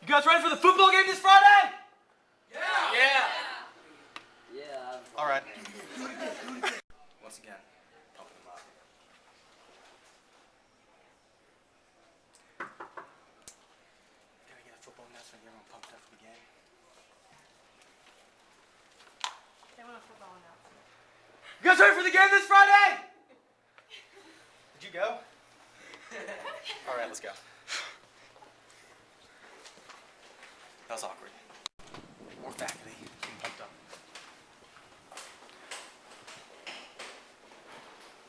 You guys ready for the football game this Friday? Yeah! Yeah! Yeah. All right. Once again, pumping them up. Gotta get a football announcement, get everyone pumped up for the game. They want a football announcement. You guys ready for the game this Friday? Did you go? All right, let's go. That was awkward. More faculty, getting pumped up.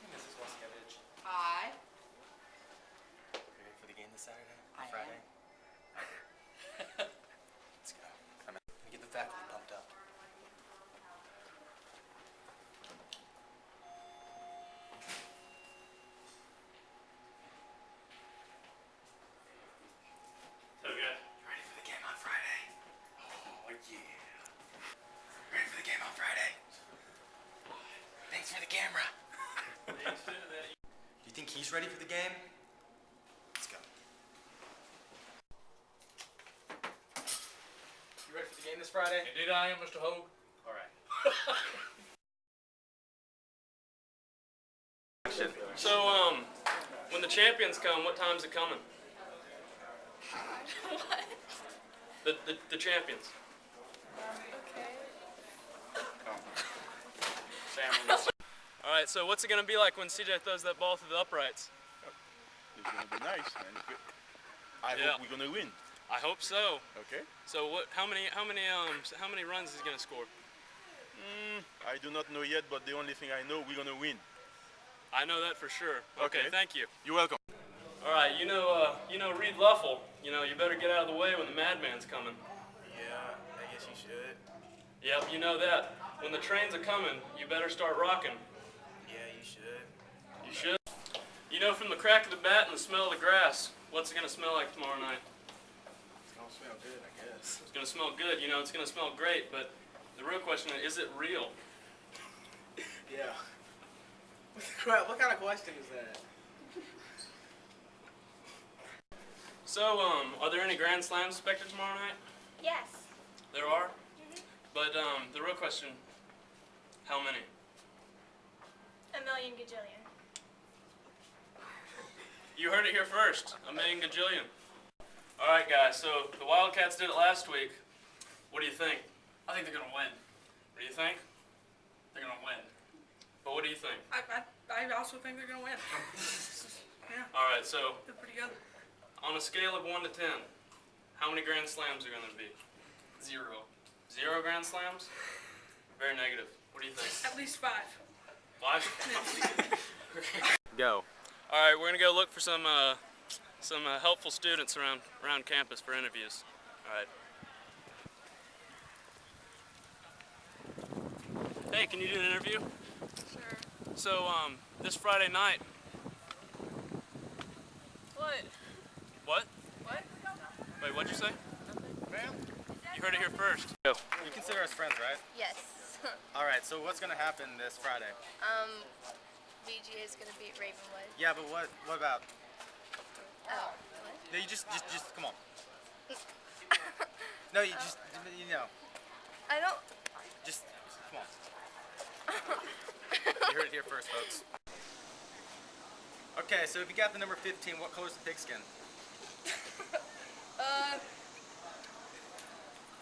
Mrs. Waskevich. Hi. You ready for the game this Saturday? I Friday? Let's go. I'm gonna get the faculty pumped up. So good. Ready for the game on Friday? Oh, yeah. Ready for the game on Friday? Thanks for the camera. Do you think he's ready for the game? Let's go. You ready for the game this Friday? Indeed I am, Mr. Hogue. All right. So, when the champions come, what time's it coming? What? The champions. Okay. Alright, so what's it gonna be like when CJ throws that ball through the uprights? It's gonna be nice, man. I Yeah. hope we're gonna win. I hope so. Okay. So how many runs is he gonna score? I do not know yet, but the only thing I know, we're gonna win. I know that for sure. Okay, Okay. thank you. You're welcome. Alright, you know Reed Luffle. You know, you better get out of the way when the madman's coming. Yeah, I guess you should. Yep, you know that. When the trains are coming, you better start rocking. Yeah, you should. You should. You know, from the crack of the bat and the smell of the grass, what's it gonna smell like tomorrow night? It's gonna smell good, I guess. It's gonna smell good, you know, it's gonna smell great, but the real question is it real? Yeah. What kind of question is that? So, are there any Grand Slams expected tomorrow night? Yes. There are? But, the real question, how many? A million gajillion. You heard it here first, a million gajillion. Alright guys, so the Wildcats did it last week. What do you think? I think they're gonna win. What do you think? They're gonna win. But what do you think? I also think they're gonna win. Yeah, Alright, so they're pretty good. on a scale of 1 to 10, how many Grand Slams are going to be? 0. 0 Grand Slams? Very negative. What do you think? At least 5. 5? Go. Alright, we're going to go look for some helpful students around campus for interviews. Alright. Hey, can you do an interview? Sure. So, this Friday night. What? What? What? Wait, what'd you say? Man, You heard it here first. You consider us friends, right? Yes. All right, so what's going to happen this Friday? BGA is gonna beat Ravenwood. Yeah, but what about? Oh. No, you just come on. No, you just, you know, I don't. just, come on. You heard it here first, folks. Okay, so if you got the number 15, what color's the pigskin?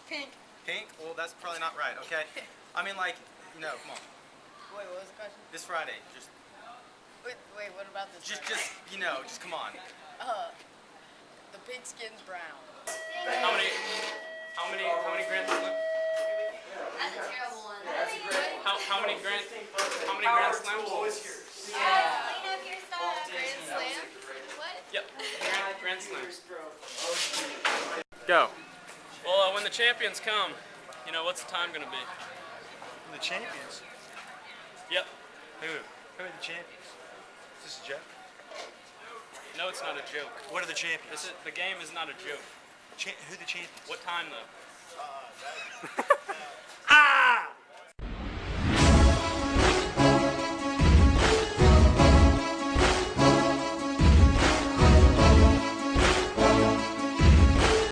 Pink. Pink? Well, that's probably not right, okay? I mean, like, you know, come on. Wait, what was the question? This Friday, just, Wait, what about this? you know, just come on. The pigskin's brown. How many Grand Slams? That's a terrible one. How many Grand Slams? Clean up your stuff. Grand Slam. What? Yep. Grand Slams. Go. Well, when the champions come, you know, what's the time going to be? the champions. Yep. Who are the champions? Is this a joke? No, it's not a joke. What are the champions? The game is not a joke. Who are the champions? What time, though? Ah!